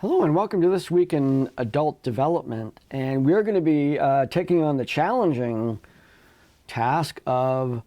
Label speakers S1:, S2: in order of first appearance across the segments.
S1: Hello and welcome to This Week in Adult Development, and we're going to be taking on the challenging task of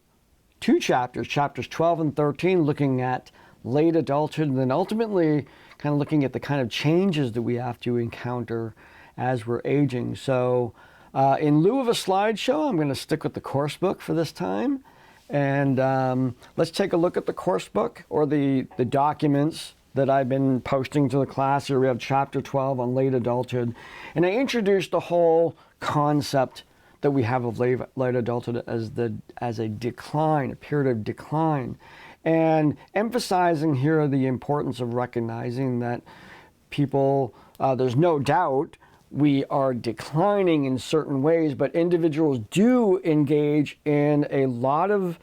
S1: two chapters, chapters 12 and 13, looking at late adulthood, and then ultimately kind of looking at the kind of changes that we have to encounter as we're aging. So in lieu of a slideshow, I'm going to stick with the course book for this time, and let's take a look at the course book, or the documents that I've been posting to the class. Here we have chapter 12 on late adulthood, and I introduced the whole concept that we have of late adulthood as a decline, a period of decline, and emphasizing here the importance of recognizing that people, there's no doubt we are declining in certain ways, but individuals do engage in a lot of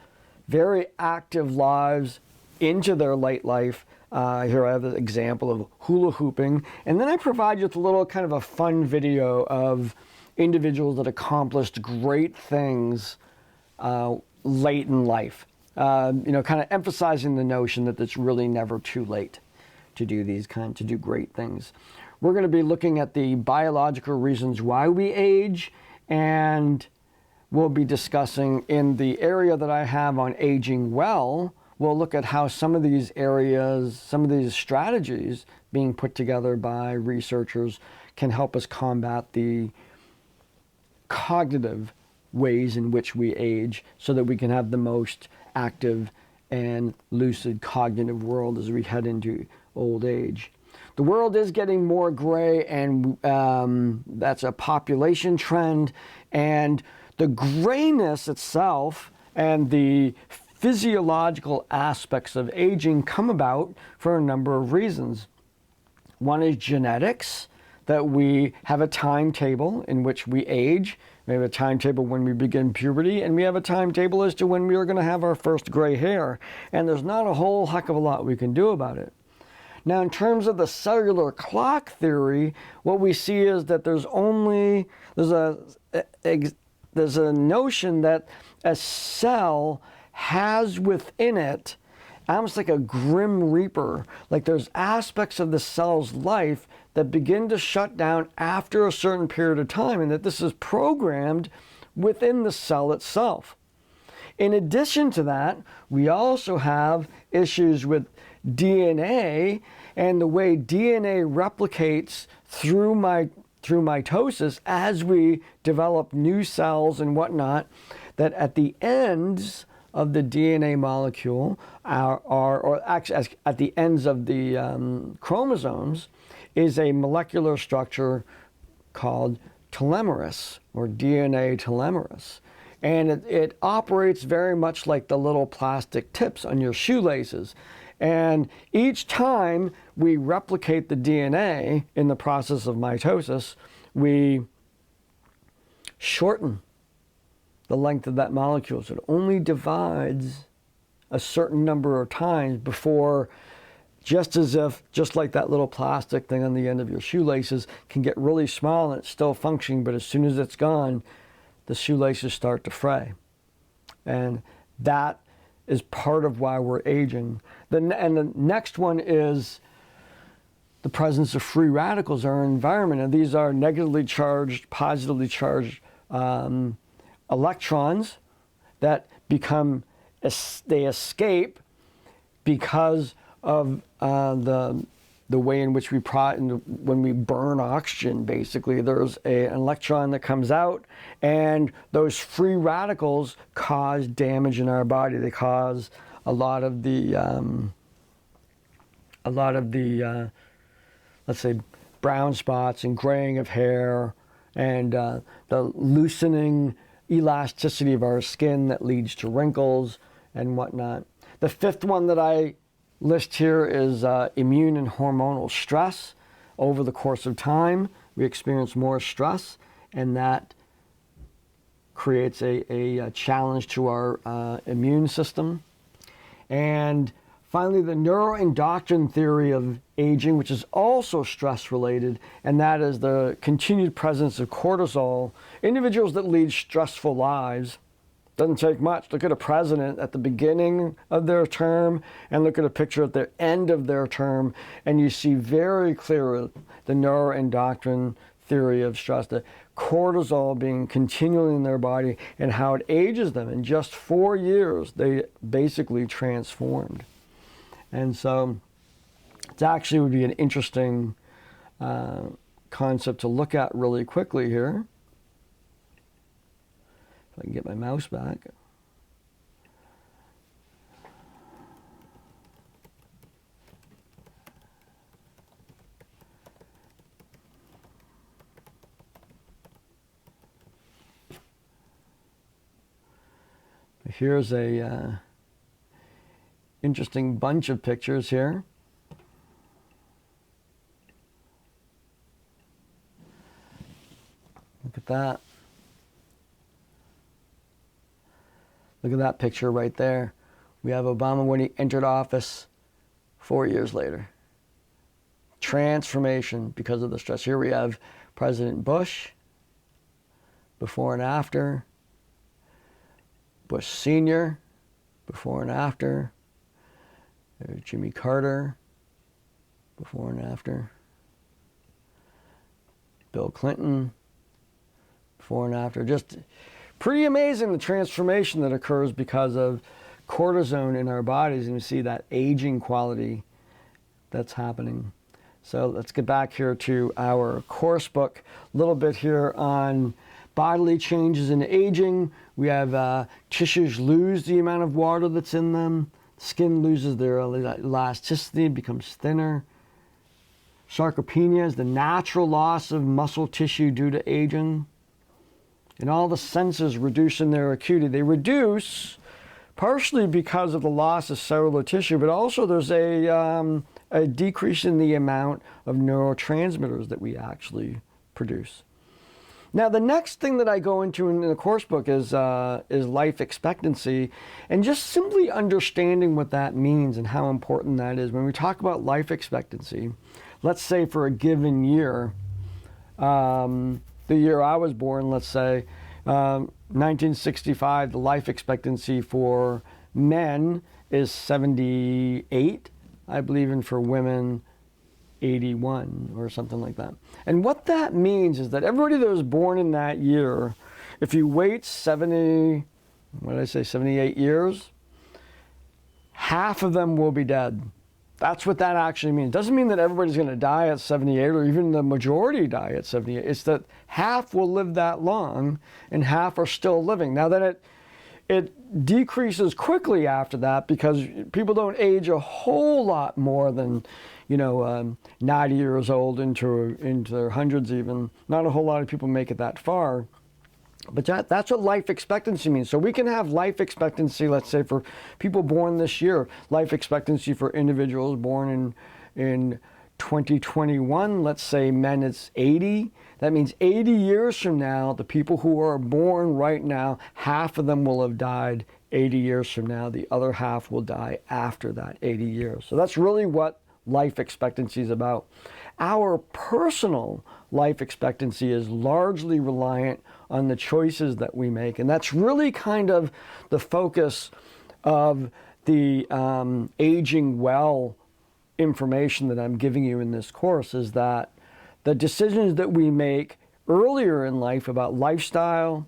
S1: very active lives into their late life. Here I have an example of hula hooping, and then I provide you with a little kind of a fun video of individuals that accomplished great things late in life. Kind of emphasizing the notion that it's really never too late to do to do great things. We're going to be looking at the biological reasons why we age, and we'll be discussing in the area that I have on aging well. We'll look at how some of these areas, some of these strategies being put together by researchers can help us combat the cognitive ways in which we age so that we can have the most active and lucid cognitive world as we head into old age. The world is getting more gray, and that's a population trend, and the grayness itself and the physiological aspects of aging come about for a number of reasons. One is genetics, that we have a timetable in which we age. We have a timetable when we begin puberty, and we have a timetable as to when we are going to have our first gray hair. And there's not a whole heck of a lot we can do about it. Now, in terms of the cellular clock theory, what we see is that there's a notion that a cell has within it almost like a grim reaper, like there's aspects of the cell's life that begin to shut down after a certain period of time, and that this is programmed within the cell itself. In addition to that, we also have issues with DNA and the way DNA replicates through mitosis as we develop new cells and whatnot, that at the ends of the DNA molecule, or actually at the ends of the chromosomes, is a molecular structure called telomerase, or DNA telomerase. And it operates very much like the little plastic tips on your shoelaces. And each time we replicate the DNA in the process of mitosis, we shorten the length of that molecule. So it only divides a certain number of times before, just like that little plastic thing on the end of your shoelaces can get really small and it's still functioning, but as soon as it's gone, the shoelaces start to fray. And that is part of why we're aging. And the next one is the presence of free radicals in our environment. And these are negatively charged, positively charged electrons that they escape because of the way in which when we burn oxygen. Basically, there's an electron that comes out, and those free radicals cause damage in our body. They cause a lot of the let's say brown spots and graying of hair, and the loosening elasticity of our skin that leads to wrinkles and whatnot. The fifth one that I list here is immune and hormonal stress. Over the course of time, we experience more stress, and that creates a challenge to our immune system. And finally, the neuroendocrine theory of aging, which is also stress-related, and that is the continued presence of cortisol. Individuals that lead stressful lives Doesn't take much. Look at a president at the beginning of their term and look at a picture at the end of their term, and you see very clearly the neuroendocrine theory of stress, the cortisol being continually in their body and how it ages them. In just 4 years, they basically transformed. And so it actually would be an interesting concept to look at really quickly here. If I can get my mouse back. Here's a interesting bunch of pictures here. Look at that. Look at that picture right there. We have Obama when he entered office 4 years later. Transformation because of the stress. Here we have President Bush, before and after. Bush Sr., before and after. There's Jimmy Carter, before and after. Bill Clinton, before and after. Just pretty amazing the transformation that occurs because of cortisone in our bodies, and you see that aging quality that's happening. So let's get back here to our course book. A little bit here on bodily changes in aging. We have tissues lose the amount of water that's in them. Skin loses their elasticity, becomes thinner. Sarcopenia is the natural loss of muscle tissue due to aging. And all the senses reduce in their acuity. They reduce partially because of the loss of cellular tissue, but also there's a decrease in the amount of neurotransmitters that we actually produce. Now, the next thing that I go into in the course book is life expectancy, and just simply understanding what that means and how important that is. When we talk about life expectancy, let's say for a given year, the year I was born, let's say, 1965, the life expectancy for men is 78, I believe, and for women, 81 or something like that. And what that means is that everybody that was born in that year, if you wait 78 years, half of them will be dead. That's what that actually means. It doesn't mean that everybody's going to die at 78 or even the majority die at 78. It's that half will live that long and half are still living. Now then it decreases quickly after that because people don't age a whole lot more than 90 years old into their hundreds even. Not a whole lot of people make it that far. But that's what life expectancy means. So we can have life expectancy, let's say, for people born this year, life expectancy for individuals born in 2021, let's say men, it's 80. That means 80 years from now, the people who are born right now, half of them will have died 80 years from now. The other half will die after that 80 years. So that's really what life expectancy is about. Our personal life expectancy is largely reliant on the choices that we make. And that's really kind of the focus of the aging well information that I'm giving you in this course, is that the decisions that we make earlier in life about lifestyle,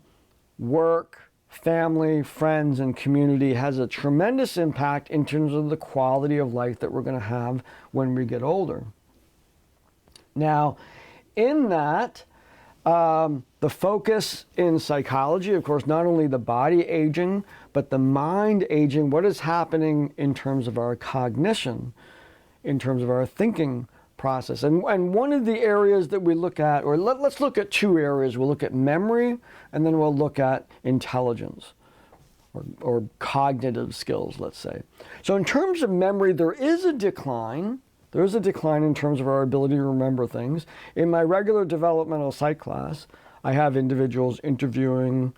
S1: work, family, friends, and community has a tremendous impact in terms of the quality of life that we're going to have when we get older. Now, in that, the focus in psychology, of course, not only the body aging, but the mind aging, what is happening in terms of our cognition, in terms of our thinking process. And one of the areas that we look at, or let's look at two areas. We'll look at memory, and then we'll look at intelligence, or cognitive skills, let's say. So in terms of memory, there is a decline. There is a decline in terms of our ability to remember things. In my regular developmental psych class, I have individuals interviewing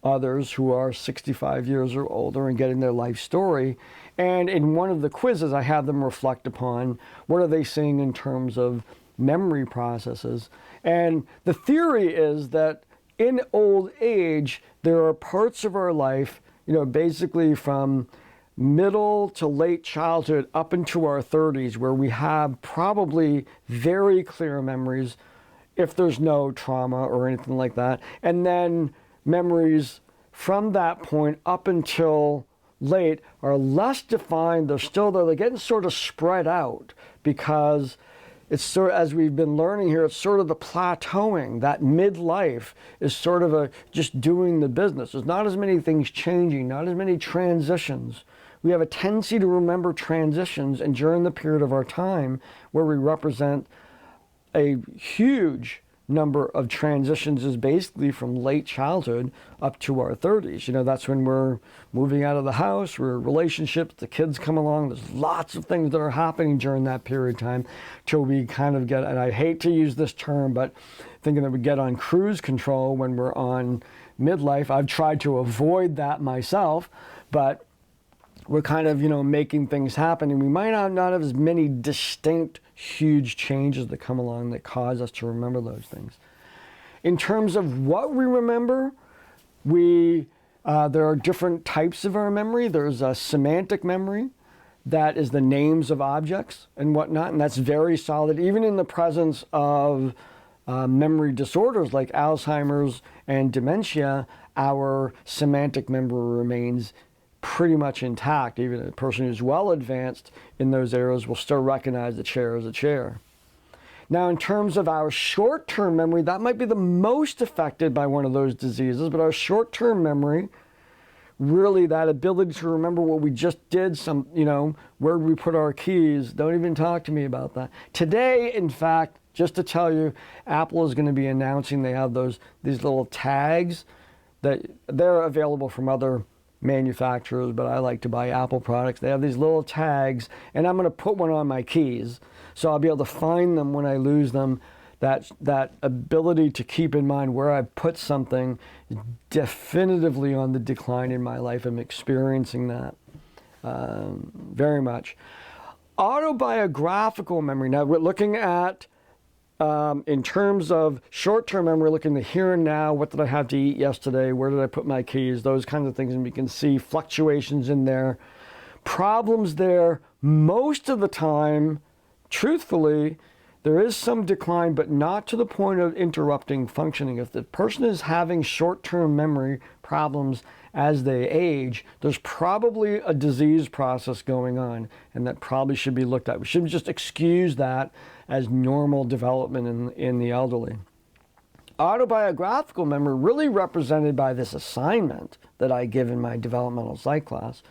S1: others who are 65 years or older and getting their life story. And in one of the quizzes, I have them reflect upon what are they seeing in terms of memory processes. And the theory is that in old age, there are parts of our life, basically from middle to late childhood up into our 30s, where we have probably very clear memories if there's no trauma or anything like that. And then memories from that point up until late are less defined. They're still there. They're getting sort of spread out because it's sort of, as we've been learning here, it's sort of the plateauing. That midlife is sort of just doing the business. There's not as many things changing, not as many transitions. We have a tendency to remember transitions, and during the period of our time where we represent a huge number of transitions is basically from late childhood up to our 30s. That's when we're moving out of the house, we're in relationships, the kids come along. There's lots of things that are happening during that period of time till we kind of get, and I hate to use this term, but thinking that we get on cruise control when we're on midlife. I've tried to avoid that myself, but we're kind of, making things happen, and we might not have as many distinct, huge changes that come along that cause us to remember those things. In terms of what we remember, there are different types of our memory. There's a semantic memory, that is the names of objects and whatnot, and that's very solid, even in the presence of memory disorders like Alzheimer's and dementia. Our semantic memory remains pretty much intact. Even a person who's well advanced in those areas will still recognize the chair as a chair. Now, in terms of our short-term memory, that might be the most affected by one of those diseases, but our short-term memory, really that ability to remember what we just did, where we put our keys, don't even talk to me about that. Today, in fact, just to tell you, Apple is going to be announcing they have these little tags that they're available from other manufacturers, but I like to buy Apple products. They have these little tags, and I'm going to put one on my keys, so I'll be able to find them when I lose them. That ability to keep in mind where I put something is definitively on the decline in my life. I'm experiencing that very much. Autobiographical memory. Now we're looking at in terms of short-term memory, looking at the here and now, what did I have to eat yesterday, where did I put my keys, those kinds of things, and we can see fluctuations in there. Problems there, most of the time, truthfully, there is some decline, but not to the point of interrupting functioning. If the person is having short-term memory problems as they age, there's probably a disease process going on, and that probably should be looked at. We shouldn't just excuse that as normal development in the elderly. Autobiographical memory, really represented by this assignment that I give in my developmental psych class,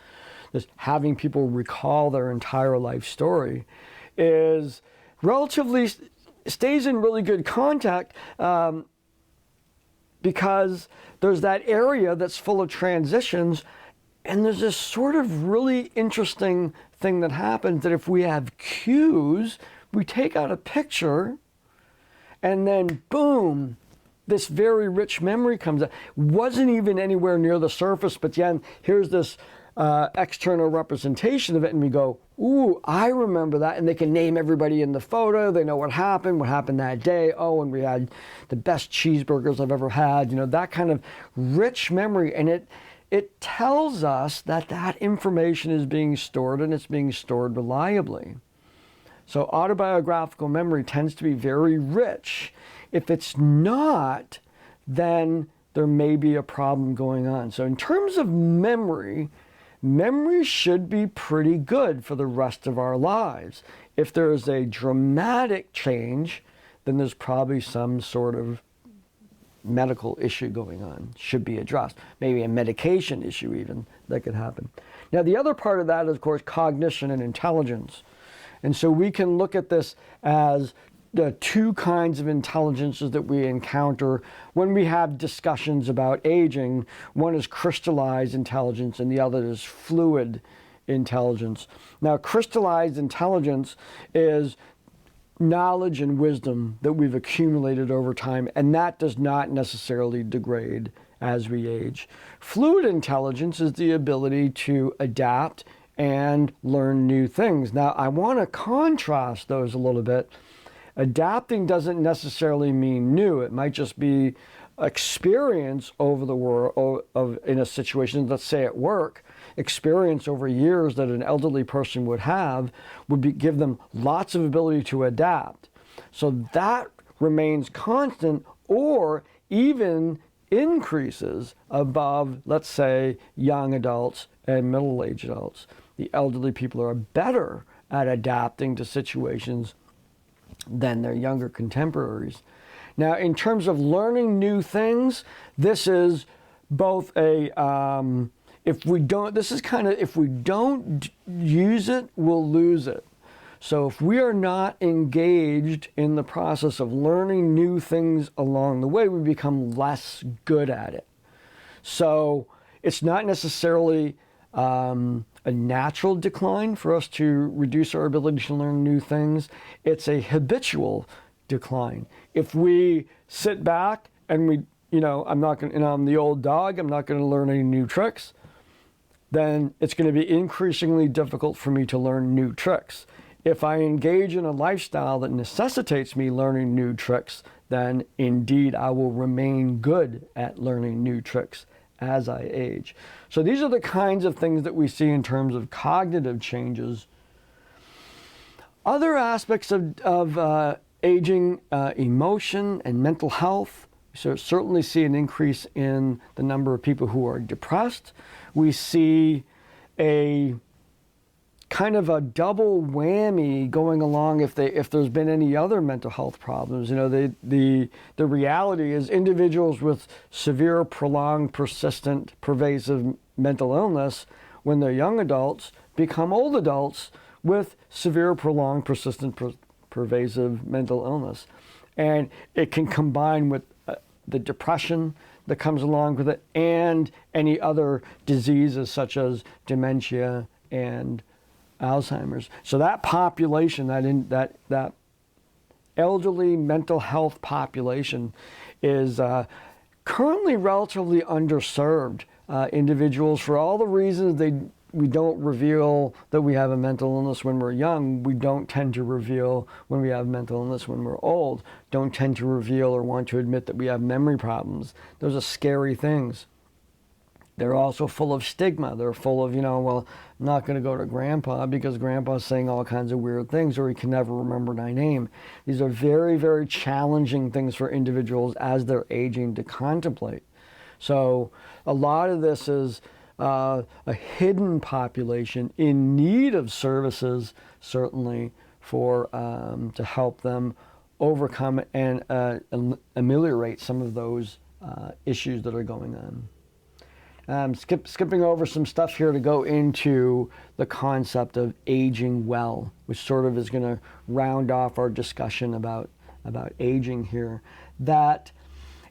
S1: just having people recall their entire life story, is relatively stays in really good contact because there's that area that's full of transitions, and there's this sort of really interesting thing that happens that if we have cues, we take out a picture, and then boom, this very rich memory comes out. Wasn't even anywhere near the surface, but then here's this external representation of it, and we go, ooh, I remember that. And they can name everybody in the photo. They know what happened that day. Oh, and we had the best cheeseburgers I've ever had. That kind of rich memory. And it tells us that that information is being stored, and it's being stored reliably. So autobiographical memory tends to be very rich. If it's not, then there may be a problem going on. So in terms of memory should be pretty good for the rest of our lives. If there is a dramatic change, then there's probably some sort of medical issue going on, should be addressed. Maybe a medication issue even that could happen. Now the other part of that is, of course, cognition and intelligence. And so we can look at this as the two kinds of intelligences that we encounter when we have discussions about aging. One is crystallized intelligence, and the other is fluid intelligence. Now, crystallized intelligence is knowledge and wisdom that we've accumulated over time, and that does not necessarily degrade as we age. Fluid intelligence is the ability to adapt and learn new things. Now, I want to contrast those a little bit. Adapting doesn't necessarily mean new. It might just be experience over the world of in a situation, let's say at work, experience over years that an elderly person would have would give them lots of ability to adapt. So that remains constant or even increases above, let's say, young adults and middle-aged adults. The elderly people are better at adapting to situations than their younger contemporaries. Now, in terms of learning new things, this is both a, if we don't use it, we'll lose it. So if we are not engaged in the process of learning new things along the way, we become less good at it. So it's not necessarily a natural decline for us to reduce our ability to learn new things. It's a habitual decline. If we sit back and we, I'm the old dog, I'm not going to learn any new tricks, then it's going to be increasingly difficult for me to learn new tricks. If I engage in a lifestyle that necessitates me learning new tricks, then indeed I will remain good at learning new tricks as I age. So these are the kinds of things that we see in terms of cognitive changes. Other aspects of aging, emotion and mental health. So certainly see an increase in the number of people who are depressed. We see a kind of a double whammy going along if there's been any other mental health problems. The reality is individuals with severe, prolonged, persistent, pervasive mental illness, when they're young adults, become old adults with severe, prolonged, persistent, pervasive mental illness. And it can combine with the depression that comes along with it and any other diseases such as dementia and Alzheimer's. So that population, that elderly mental health population is currently relatively underserved. Individuals, for all the reasons we don't reveal that we have a mental illness when we're young, we don't tend to reveal when we have mental illness when we're old, don't tend to reveal or want to admit that we have memory problems. Those are scary things. They're also full of stigma. They're full of, well, I'm not going to go to grandpa because grandpa's saying all kinds of weird things, or he can never remember my name. These are very, very challenging things for individuals as they're aging to contemplate. So a lot of this is a hidden population in need of services, certainly, for to help them overcome and ameliorate some of those issues that are going on. Skipping over some stuff here to go into the concept of aging well, which sort of is going to round off our discussion about aging here. That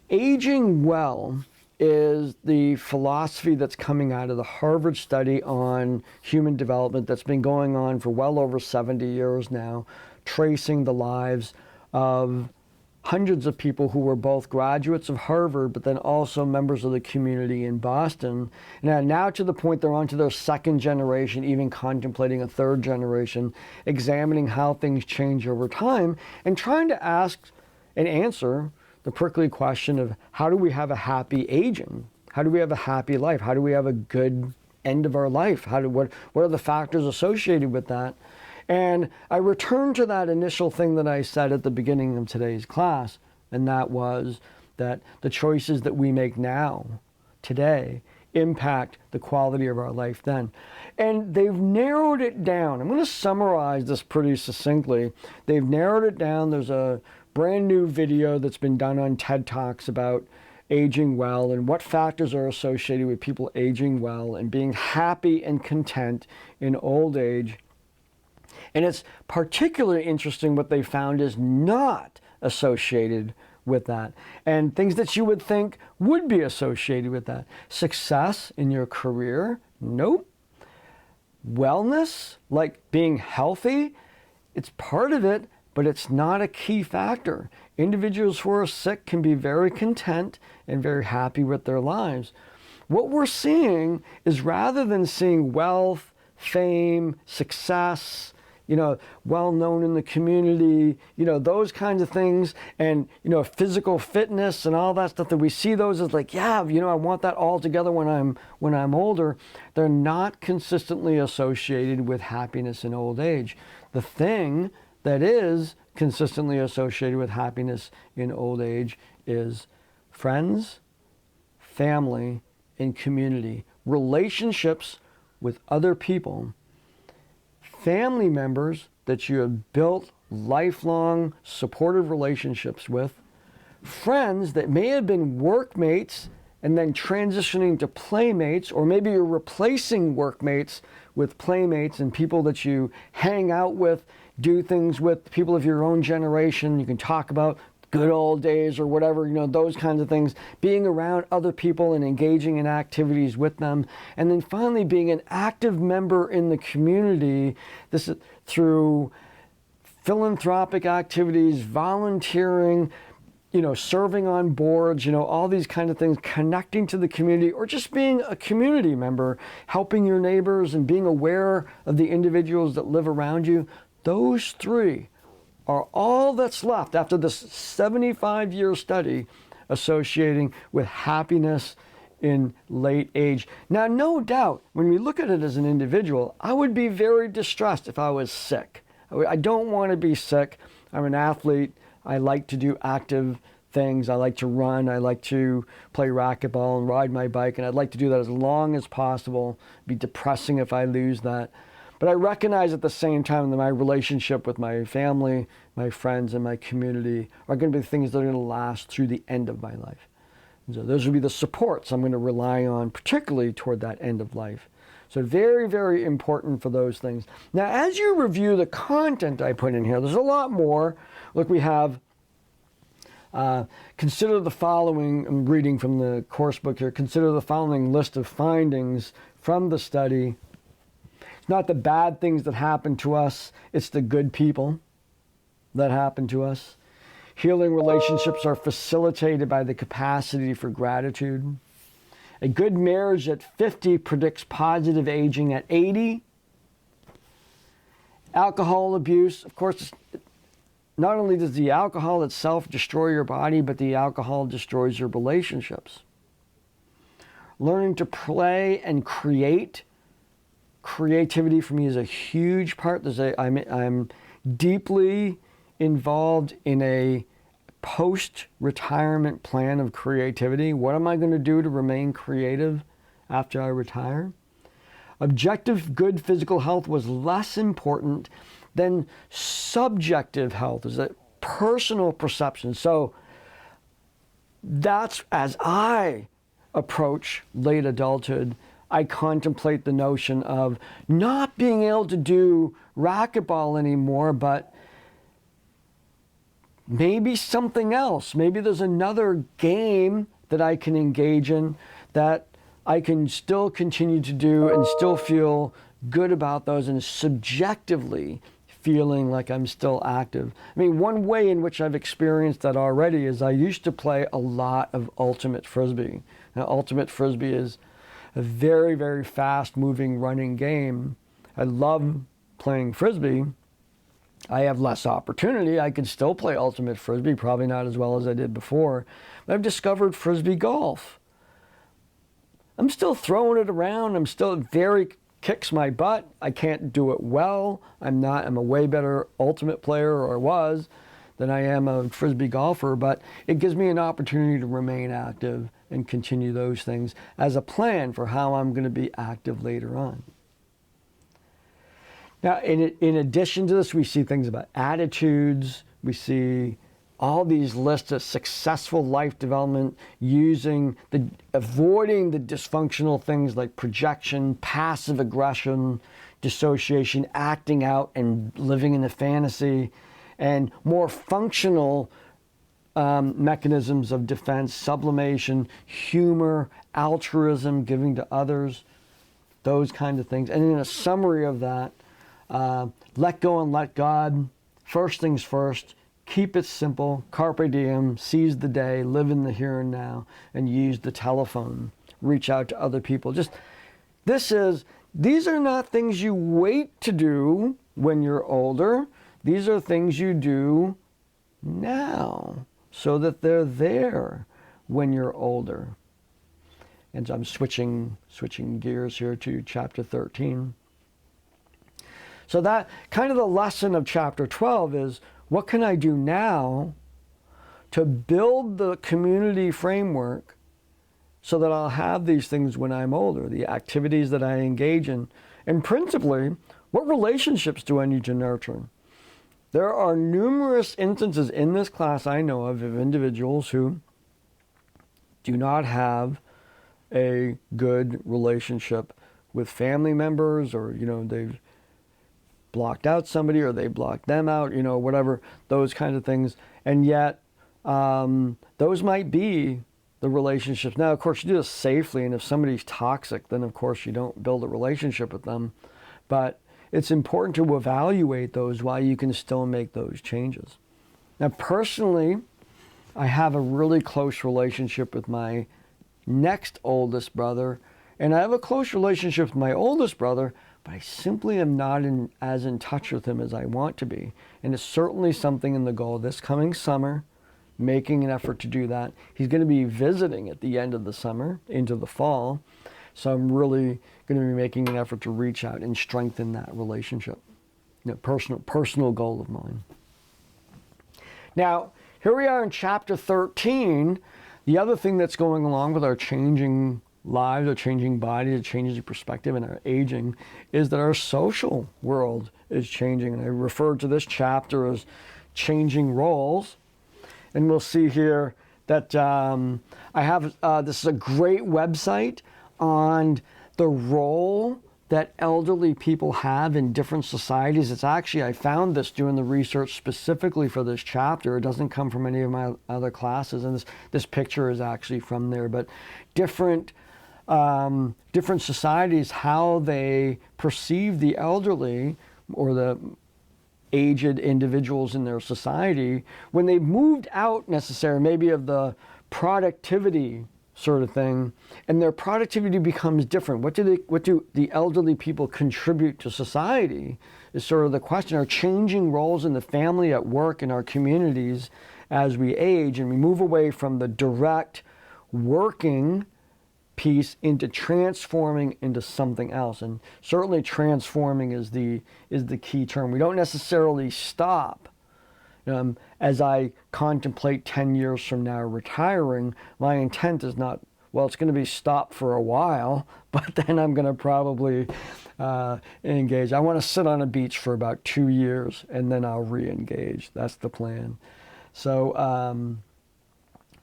S1: aging well is the philosophy that's coming out of the Harvard study on human development that's been going on for well over 70 years now, tracing the lives of hundreds of people who were both graduates of Harvard, but then also members of the community in Boston. And now to the point they're on to their second generation, even contemplating a third generation, examining how things change over time and trying to ask and answer the prickly question of how do we have a happy aging? How do we have a happy life? How do we have a good end of our life? What are the factors associated with that? And I return to that initial thing that I said at the beginning of today's class, and that was that the choices that we make now, today, impact the quality of our life then. And they've narrowed it down. I'm going to summarize this pretty succinctly. They've narrowed it down. There's a brand new video that's been done on TED Talks about aging well and what factors are associated with people aging well and being happy and content in old age. And it's particularly interesting what they found is not associated with that. And things that you would think would be associated with that. Success in your career? Nope. Wellness, like being healthy, it's part of it, but it's not a key factor. Individuals who are sick can be very content and very happy with their lives. What we're seeing is rather than seeing wealth, fame, success, well known in the community, those kinds of things, and, physical fitness and all that stuff, that we see those as like, yeah, I want that all together when I'm older. They're not consistently associated with happiness in old age. The thing that is consistently associated with happiness in old age is friends, family, and community. Relationships with other people, family members that you have built lifelong supportive relationships with, friends that may have been workmates and then transitioning to playmates, or maybe you're replacing workmates with playmates and people that you hang out with, do things with, people of your own generation. You can talk about good old days or whatever, those kinds of things, being around other people and engaging in activities with them. And then finally being an active member in the community, this is through philanthropic activities, volunteering, serving on boards, all these kind of things, connecting to the community, or just being a community member, helping your neighbors and being aware of the individuals that live around you. Those three are all that's left after this 75-year study associating with happiness in late age. Now, no doubt, when we look at it as an individual, I would be very distressed if I was sick. I don't want to be sick. I'm an athlete. I like to do active things. I like to run. I like to play racquetball and ride my bike, and I'd like to do that as long as possible. It'd be depressing if I lose that. But I recognize at the same time that my relationship with my family, my friends, and my community are going to be things that are going to last through the end of my life. And so those will be the supports I'm going to rely on, particularly toward that end of life. So very, very important for those things. Now, as you review the content I put in here, there's a lot more. Look, we have consider the following, I'm reading from the course book here, consider the following list of findings from the study. It's not the bad things that happen to us, it's the good people that happen to us. Healing relationships are facilitated by the capacity for gratitude. A good marriage at 50 predicts positive aging at 80. Alcohol abuse, of course, not only does the alcohol itself destroy your body, but the alcohol destroys your relationships. Learning to play and create. Creativity for me is a huge part. I'm deeply involved in a post-retirement plan of creativity. What am I going to do to remain creative after I retire? Objective good physical health was less important than subjective health, is that personal perception. So that's, as I approach late adulthood, I contemplate the notion of not being able to do racquetball anymore, but maybe something else. Maybe there's another game that I can engage in that I can still continue to do and still feel good about those, and subjectively feeling like I'm still active. I mean, one way in which I've experienced that already is I used to play a lot of ultimate frisbee. Now, ultimate frisbee is a very, very fast-moving running game. I love playing frisbee. I have less opportunity. I could still play ultimate frisbee, probably not as well as I did before. But I've discovered frisbee golf. I'm still throwing it around. Kicks my butt. I can't do it well. I'm a way better ultimate player, or was, than I am a frisbee golfer, but it gives me an opportunity to remain active and continue those things as a plan for how I'm going to be active later on. Now, in addition to this, we see things about attitudes. We see all these lists of successful life development avoiding the dysfunctional things like projection, passive aggression, dissociation, acting out and living in a fantasy, and more functional mechanisms of defense, sublimation, humor, altruism, giving to others, those kind of things. And in a summary of that, let go and let God, first things first, keep it simple, carpe diem, seize the day, live in the here and now, and use the telephone, reach out to other people. These are not things you wait to do when you're older. These are things you do now so that they're there when you're older. And I'm switching gears here to chapter 13. So that kind of the lesson of chapter 12 is, what can I do now to build the community framework so that I'll have these things when I'm older, the activities that I engage in, and principally, what relationships do I need to nurture? There are numerous instances in this class I know of individuals who do not have a good relationship with family members, or, they've blocked out somebody, or they blocked them out, whatever, those kinds of things. And yet, those might be the relationships. Now, of course, you do this safely, and if somebody's toxic, then of course you don't build a relationship with them. But it's important to evaluate those while you can still make those changes. Now, personally, I have a really close relationship with my next oldest brother, and I have a close relationship with my oldest brother, but I simply am not as in touch with him as I want to be. And it's certainly something in the goal this coming summer, making an effort to do that. He's going to be visiting at the end of the summer into the fall. So I'm really going to be making an effort to reach out and strengthen that relationship. Personal goal of mine. Now, here we are in chapter 13. The other thing that's going along with our changing lives, our changing bodies, our changing perspective, and our aging is that our social world is changing. And I refer to this chapter as changing roles. And we'll see here that I have, this is a great website on the role that elderly people have in different societies. It's actually, I found this doing the research specifically for this chapter. It doesn't come from any of my other classes, and this picture is actually from there. But different societies, how they perceive the elderly or the aged individuals in their society when they've moved out necessarily maybe of the productivity sort of thing, and their productivity becomes different. What do the elderly people contribute to society is sort of the question. Are changing roles in the family, at work, in our communities as we age, and we move away from the direct working piece into transforming into something else. And certainly transforming is the key term. We don't necessarily stop. As I contemplate 10 years from now retiring, my intent is not, well, it's going to be stopped for a while, but then I'm going to probably engage. I want to sit on a beach for about 2 years, and then I'll re-engage. That's the plan. So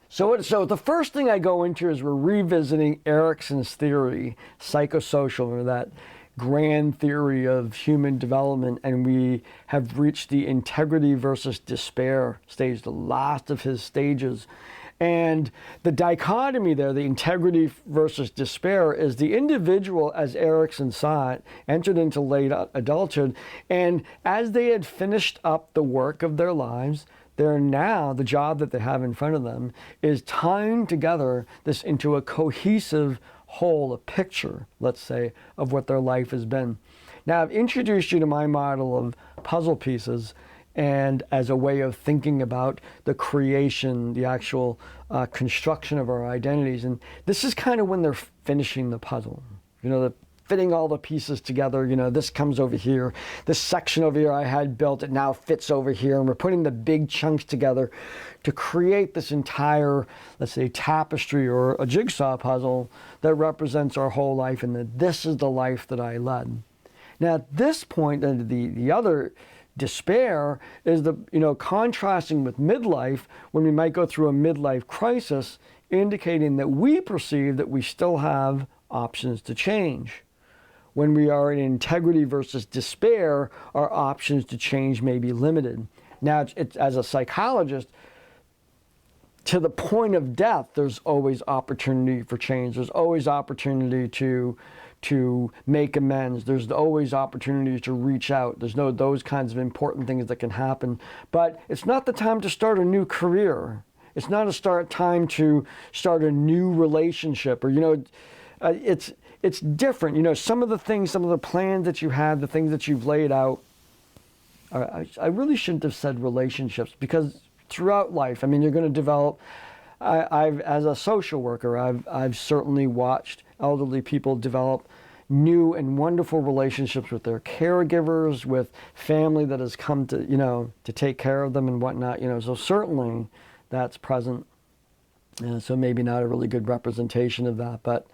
S1: the first thing I go into is we're revisiting Erikson's theory, psychosocial, or that grand theory of human development, and we have reached the integrity versus despair stage, the last of his stages. And the dichotomy there, the integrity versus despair, is the individual, as Erikson saw it, entered into late adulthood, and as they had finished up the work of their lives, they're now, the job that they have in front of them is tying together this into a cohesive whole, a picture, let's say, of what their life has been. Now, I've introduced you to my model of puzzle pieces, and as a way of thinking about the creation, the actual construction of our identities. And this is kind of when they're finishing the puzzle. Fitting all the pieces together, this comes over here, this section over here I had built, it now fits over here, and we're putting the big chunks together to create this entire, let's say, tapestry or a jigsaw puzzle that represents our whole life, and that this is the life that I led. Now, at this point, and the other despair is contrasting with midlife, when we might go through a midlife crisis, indicating that we perceive that we still have options to change. When we are in integrity versus despair, our options to change may be limited. Now, it's as a psychologist, to the point of death, there's always opportunity for change. There's always opportunity to make amends. There's always opportunity to reach out. There's those kinds of important things that can happen. But it's not the time to start a new career. It's not time to start a new relationship, or it's different. Some of the plans that you have, the things that you've laid out, I really shouldn't have said relationships, because throughout life, I mean, you're going to develop. I've as a social worker, I've certainly watched elderly people develop new and wonderful relationships with their caregivers, with family that has come to, to take care of them and whatnot, so certainly that's present. So maybe not a really good representation of that, but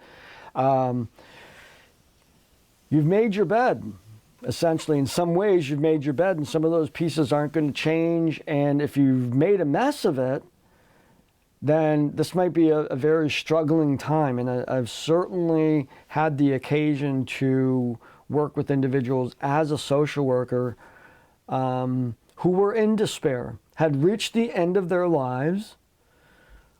S1: you've made your bed. Essentially, in some ways, you've made your bed, and some of those pieces aren't going to change. And if you've made a mess of it, then this might be a very struggling time. And I've certainly had the occasion to work with individuals as a social worker who were in despair, had reached the end of their lives,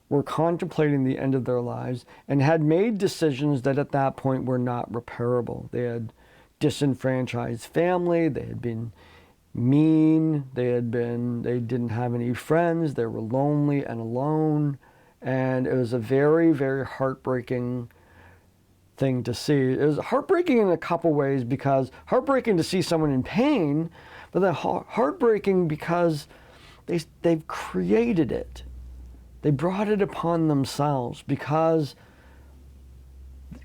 S1: were contemplating the end of their lives, and had made decisions that at that point were not repairable. They had disenfranchised family, they had been mean, they didn't have any friends, they were lonely and alone, and it was a very, very heartbreaking thing to see. It was heartbreaking in a couple ways, because heartbreaking to see someone in pain, but then heartbreaking because they've created it. They brought it upon themselves because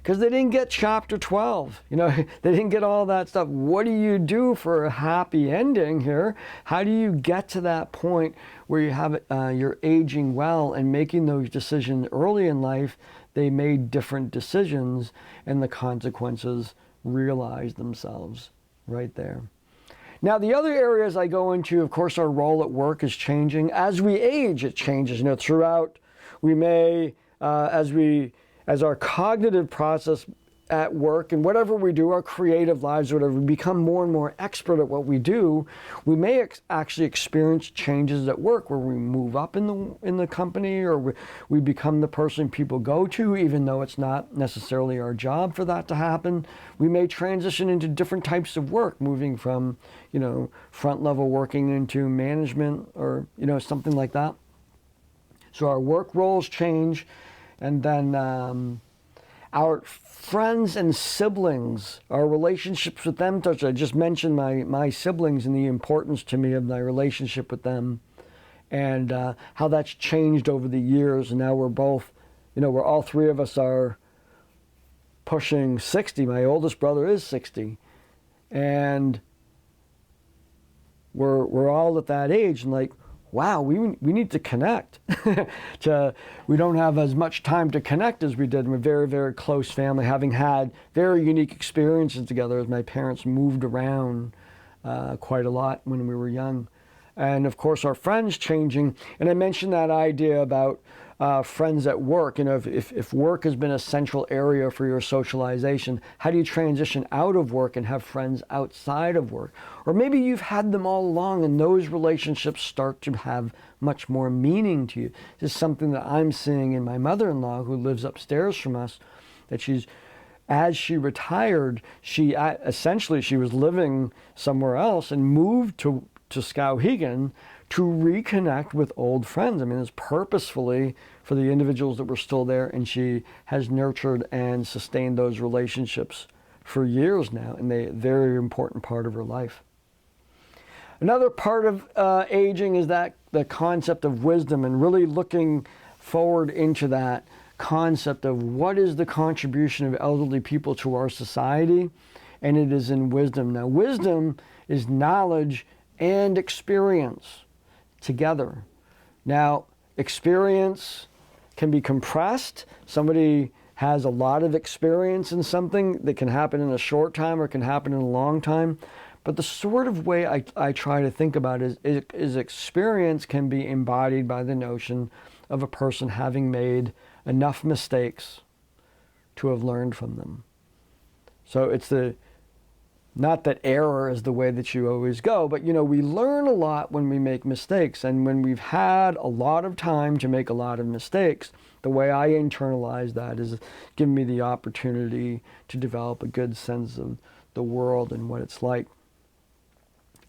S1: they didn't get chapter 12. They didn't get all that stuff. What do you do for a happy ending here? How do you get to that point where you have you're aging well and making those decisions early in life? They made different decisions, and the consequences realized themselves right there. Now, the other areas I go into, of course, our role at work is changing. As we age, it changes. Throughout, we may, as our cognitive process at work and whatever we do, our creative lives, whatever, we become more and more expert at what we do. We may actually experience changes at work where we move up in the company, or we become the person people go to, even though it's not necessarily our job for that to happen. We may transition into different types of work, moving from, front level working into management, or, something like that. So our work roles change, and then our friends and siblings, our relationships with them touch. I just mentioned my siblings and the importance to me of my relationship with them, and how that's changed over the years. And now we're both, we're all three of us are pushing 60. My oldest brother is 60, and we're all at that age, and like, wow, we need to connect. We don't have as much time to connect as we did. We're a very, very close family, having had very unique experiences together, as my parents moved around quite a lot when we were young. And of course, our friends changing. And I mentioned that idea about friends at work. If work has been a central area for your socialization, how do you transition out of work and have friends outside of work? Or maybe you've had them all along, and those relationships start to have much more meaning to you. This is something that I'm seeing in my mother-in-law, who lives upstairs from us, that as she retired, she was living somewhere else and moved to Skowhegan to reconnect with old friends. I mean, it's purposefully for the individuals that were still there, and she has nurtured and sustained those relationships for years now, and they're a very important part of her life. Another part of aging is that the concept of wisdom, and really looking forward into that concept of what is the contribution of elderly people to our society, and it is in wisdom. Now, wisdom is knowledge and experience together. Now, experience can be compressed. Somebody has a lot of experience in something that can happen in a short time or can happen in a long time. But the sort of way I try to think about it is experience can be embodied by the notion of a person having made enough mistakes to have learned from them. So it's not that error is the way that you always go, but we learn a lot when we make mistakes. And when we've had a lot of time to make a lot of mistakes, the way I internalize that is giving me the opportunity to develop a good sense of the world and what it's like.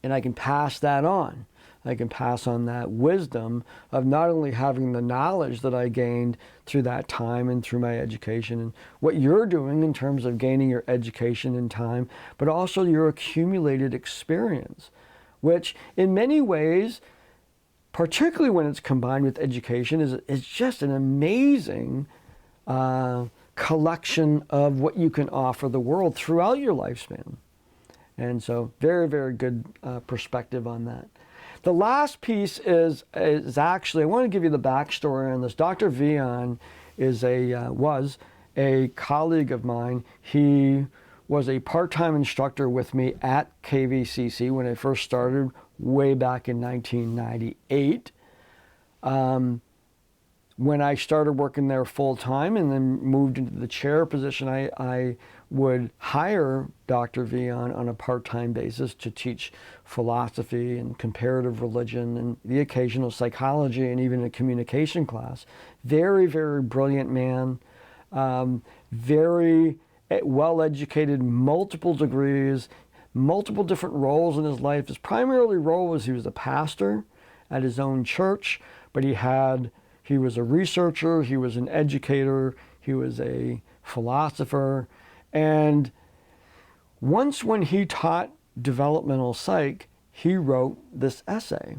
S1: And I can pass that on. I can pass on that wisdom of not only having the knowledge that I gained through that time and through my education and what you're doing in terms of gaining your education in time, but also your accumulated experience. which in many ways, particularly when it's combined with education, is just an amazing collection of what you can offer the world throughout your lifespan. And so very, very good perspective on that. The last piece is actually, I want to give you the backstory on this. Dr. Vian was a colleague of mine. He was a part-time instructor with me at KVCC when I first started way back in 1998. When I started working there full-time and then moved into the chair position, I would hire Dr. Vian on a part-time basis to teach philosophy and comparative religion and the occasional psychology and even a communication class. Very, very brilliant man, very well-educated, multiple degrees, multiple different roles in his life. His primary role was he was a pastor at his own church, but he was a researcher, he was an educator, he was a philosopher. And once when he taught developmental psych, he wrote this essay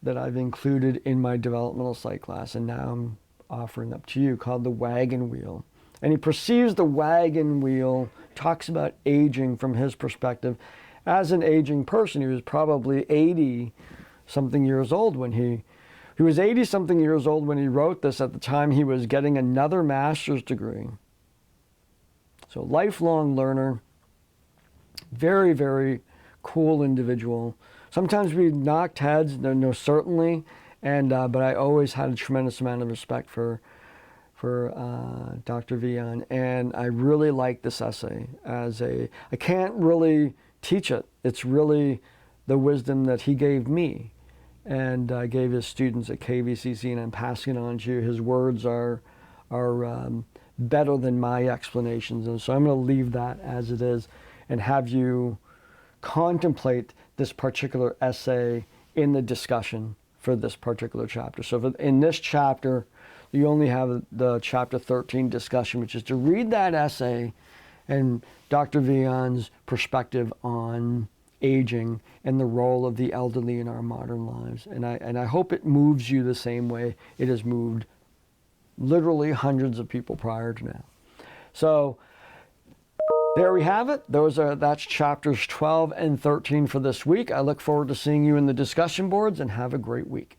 S1: that I've included in my developmental psych class, and now I'm offering up to you, called The Wagon Wheel. And he perceives the wagon wheel, talks about aging from his perspective. As an aging person, he was probably 80-something years old when he was 80-something years old when he wrote this. At the time, he was getting another master's degree. So lifelong learner, very, very cool individual. Sometimes we knocked heads, no, certainly, but I always had a tremendous amount of respect for Dr. Vian, and I really like this essay. I can't really teach it. It's really the wisdom that he gave me and gave his students at KVCC, and I'm passing it on to you. His words are better than my explanations, and so I'm going to leave that as it is and have you contemplate this particular essay in the discussion for this particular chapter. So in this chapter, you only have the chapter 13 discussion, which is to read that essay and Dr. Vian's perspective on aging and the role of the elderly in our modern lives. And I hope it moves you the same way it has moved literally hundreds of people prior to now. So there we have it. That's chapters 12 and 13 for this week. I look forward to seeing you in the discussion boards, and have a great week.